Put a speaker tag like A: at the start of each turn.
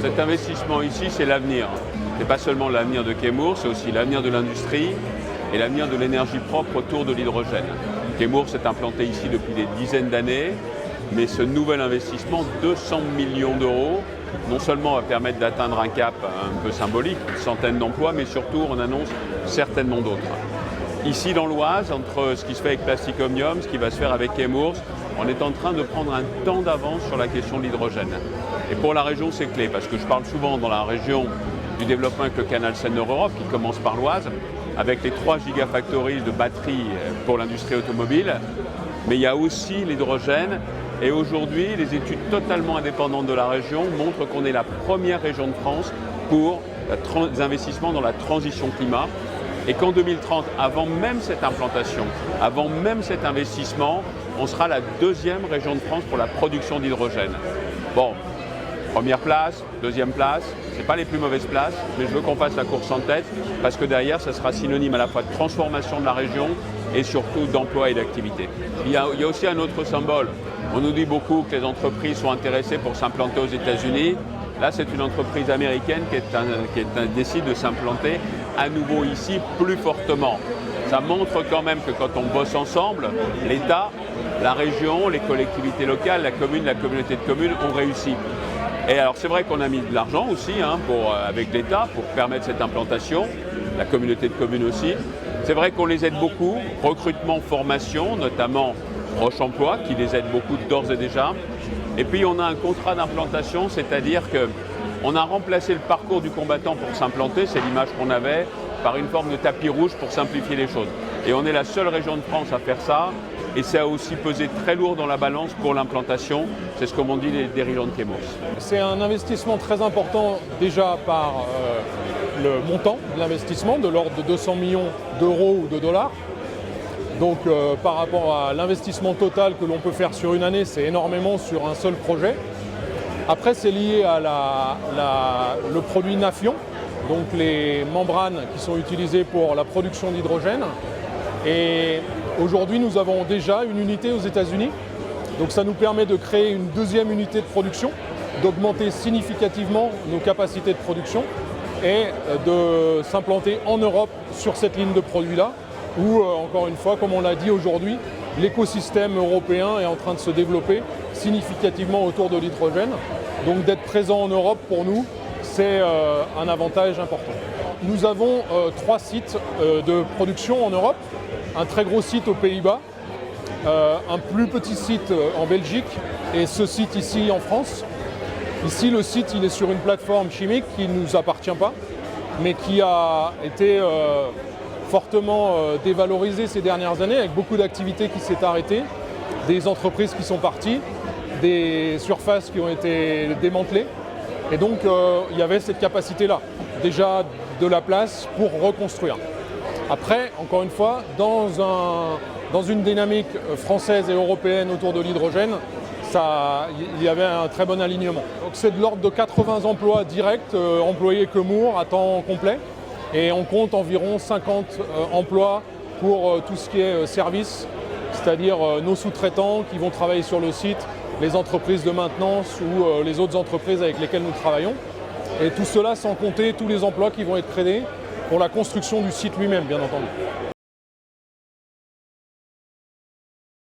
A: Cet investissement ici, c'est l'avenir. Ce n'est pas seulement l'avenir de Chemours, c'est aussi l'avenir de l'industrie et l'avenir de l'énergie propre autour de l'hydrogène. Chemours s'est implanté ici depuis des dizaines d'années, mais ce nouvel investissement, 200 millions d'euros, non seulement va permettre d'atteindre un cap un peu symbolique, une centaine d'emplois, mais surtout on annonce certainement d'autres. Ici dans l'Oise, entre ce qui se fait avec Plastic Omnium, ce qui va se faire avec Chemours, on est en train de prendre un temps d'avance sur la question de l'hydrogène. Et pour la région, c'est clé, parce que je parle souvent dans la région du développement avec le canal Seine-Nord-Europe, qui commence par l'Oise, avec les 3 gigafactories de batteries pour l'industrie automobile, mais il y a aussi l'hydrogène. Et aujourd'hui, les études totalement indépendantes de la région montrent qu'on est la première région de France pour les investissements dans la transition climat. Et qu'en 2030, avant même cette implantation, avant même cet investissement, on sera la 2e région de France pour la production d'hydrogène. Bon, première place, 2e place, ce n'est pas les plus mauvaises places, mais je veux qu'on fasse la course en tête parce que derrière, ça sera synonyme à la fois de transformation de la région et surtout d'emploi et d'activité. Il y a aussi un autre symbole. On nous dit beaucoup que les entreprises sont intéressées pour s'implanter aux États-Unis. Là, c'est une entreprise américaine qui décide de s'implanter à nouveau ici plus fortement. Ça montre quand même que quand on bosse ensemble, l'État, la région, les collectivités locales, la commune, la communauté de communes ont réussi. Et alors c'est vrai qu'on a mis de l'argent aussi avec l'État pour permettre cette implantation, la communauté de communes aussi. C'est vrai qu'on les aide beaucoup, recrutement, formation, notamment Roche Emploi qui les aide beaucoup d'ores et déjà. Et puis on a un contrat d'implantation, c'est-à-dire qu'on a remplacé le parcours du combattant pour s'implanter, c'est l'image qu'on avait, par une forme de tapis rouge pour simplifier les choses. Et on est la seule région de France à faire ça, et ça a aussi pesé très lourd dans la balance pour l'implantation, c'est ce que m'ont dit les dirigeants de Chemours.
B: C'est un investissement très important déjà par le montant de l'investissement, de l'ordre de 200 millions d'euros ou de dollars. Donc par rapport à l'investissement total que l'on peut faire sur une année, c'est énormément sur un seul projet. Après, c'est lié à le produit Nafion, donc les membranes qui sont utilisées pour la production d'hydrogène. Et aujourd'hui, nous avons déjà une unité aux États-Unis. Donc ça nous permet de créer une 2e unité de production, d'augmenter significativement nos capacités de production et de s'implanter en Europe sur cette ligne de produits-là, où, encore une fois, comme on l'a dit aujourd'hui, l'écosystème européen est en train de se développer significativement autour de l'hydrogène. Donc d'être présent en Europe, pour nous, c'est un avantage important. Nous avons 3 sites de production en Europe, un très gros site aux Pays-Bas, un plus petit site en Belgique et ce site ici en France. Ici, le site il est sur une plateforme chimique qui ne nous appartient pas, mais qui a été fortement dévalorisé ces dernières années, avec beaucoup d'activités qui s'est arrêtées, des entreprises qui sont parties, des surfaces qui ont été démantelées. Et donc il y avait cette capacité-là, déjà de la place pour reconstruire. Après, encore une fois, dans une dynamique française et européenne autour de l'hydrogène, il y avait un très bon alignement. Donc c'est de l'ordre de 80 emplois directs employés Chemours à temps complet. Et on compte environ 50 emplois pour tout ce qui est service, c'est-à-dire nos sous-traitants qui vont travailler sur le site, les entreprises de maintenance ou les autres entreprises avec lesquelles nous travaillons. Et tout cela sans compter tous les emplois qui vont être créés pour la construction du site lui-même, bien entendu.